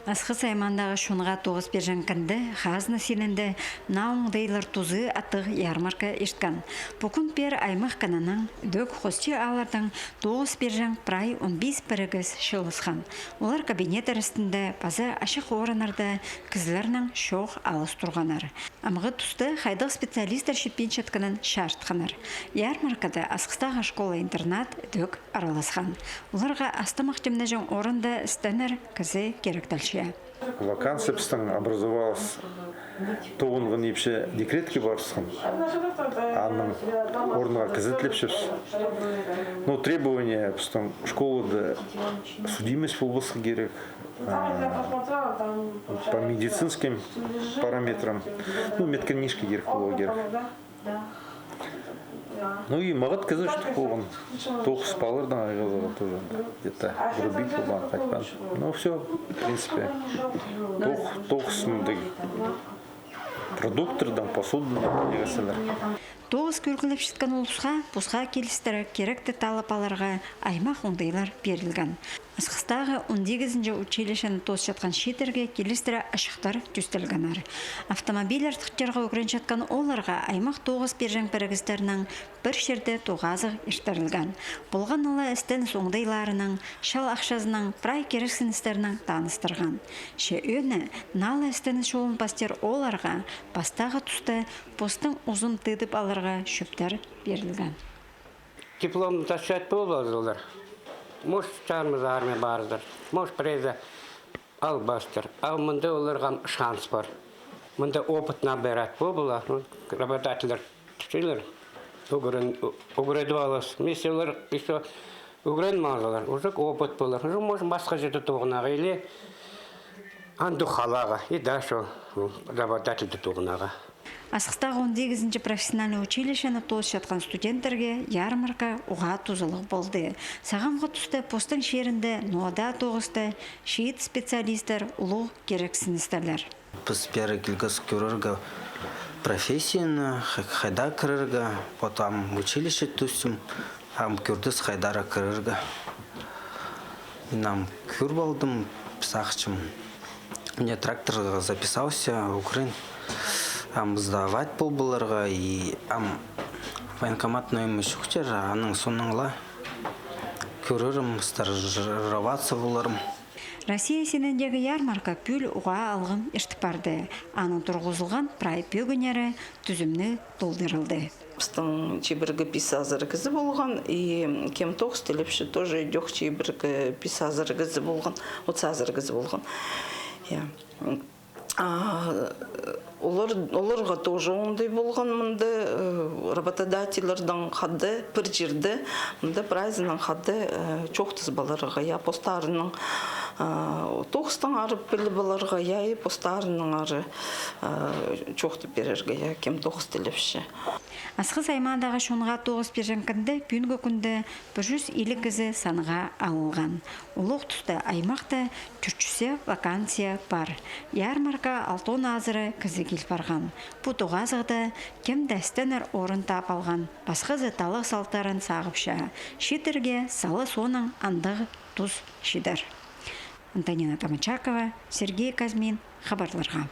Асқы саймандағы шунға тоғыз бержан кінді, ғазны сенінді науңдайлар тузы атығы ярмарка ешткен. Бұкын бер аймақ кананың дөк қосчы алардың тоғыз бержан прай 15 бірігіз шылысқан. Олар кабинет арасында база ашық оранарда кізлерінің шоқ алыс тұрғанар. Амығы тұсты қайдық специалистер шеппен шатқанын шартқанар. Ярмаркада асқыстағы школа-интернат дөк араласқан. Оларға астамақ жемнажың орында істенер кізі керектелші. Вакансия біздің образовалась тоғынғын епші декретке барысқан. Анның орынға кізетілепші. Но требования біздің школада судимость болбасы керек. По медицинским параметрам. Медканишки керек болу керек. Ну и мағыт кізі что болған. Тоғыз палырдан айғазыға тоже где-то врубить болған қайтпан. Ну все, в принципе, тоғыз продуктордан, посудан егесілер. Тоғыз көргіліп шытқан олысқа, бұсқа келістері керекті талапаларға аймақ оңдайлар берілген. Асқыстағы 18-ші училищені тоз жатқан шетерге келістері ашықтар түстілгенар. Автомобиль артықчарға өкірен жатқан оларға аймақ тоғыз бержан бірігіздерінің бір жерде тоғазық ештірілген. Болған ола істеніс оңдайларының, шал ақшазының, прай керексіністерінің таныстырған. Ше өні, налы істеніс жолын бастер оларға бастағы тұсты постың ұзын тыдып аларға шөптер берілген. Диплом ташат болдылар. Может, чармыз армия барыдыр. Может, преза албастыр. Ал мында оларға шанс бар. Мында опыт набирать болыла. Работателер түшілер. Угреду алыс. Вместе олар еще угрен мазалар. Уже опыт болар. Уже можем басқа жерді тоғынаға или анду халаға. И да, что работательді тоғынаға. Асқыстағы 18-ші профессиональный училищені тоз жатқан студенттерге ярмарка уға тузылық болды. Сағамға түсті постың шерінде нода тоғысты шиит специалистер ұлық керексіністерлер. Біз бәрі келгіз көріргі профессияны, қайда кіріргі, потом училище түстім, көрдіз қайдара кіріргі. Мен көр болдым, писақчым. Мне тракторға записался, Украин. Сдавать болбыларға и военкоматный мүшіктер, аның соныңла көрірім, стажироваться боларым. Россия сенендегі ярмарка пүл уға алғым ештіп барды. Аның тұрғызылған прай пөгінері түзімні толдырылды. Біздің чебіргі писазыргізі болған, и кем тоқс телепші тоже дек чебіргі писазыргізі болған, отсазыргізі болған. Оларға тоже ондай болған мұнда работодателердің қады бір жерді, мұнда прайзының қады чоқтыз баларға, я постарының тоқыстың арып білі баларға, я и постарының ары чоқты берерге, я кем тоқыз телепші. Асқы саймандағы шонға тоғыз бержан кінді пүнгі күнді 150 кізі саныға алынған. Олық тұсты аймақта түрчісі вакансия бар. Ярмарка алтон азыры кізі кел барған. Бұ тоғазығды кем дәстенер орын тап алған. Басқы зыталық салтарын сағыпша. Шетерге салы соның андығы тұз шидер. Антонина Тамачакова, Сергей Казмин, хабарларға.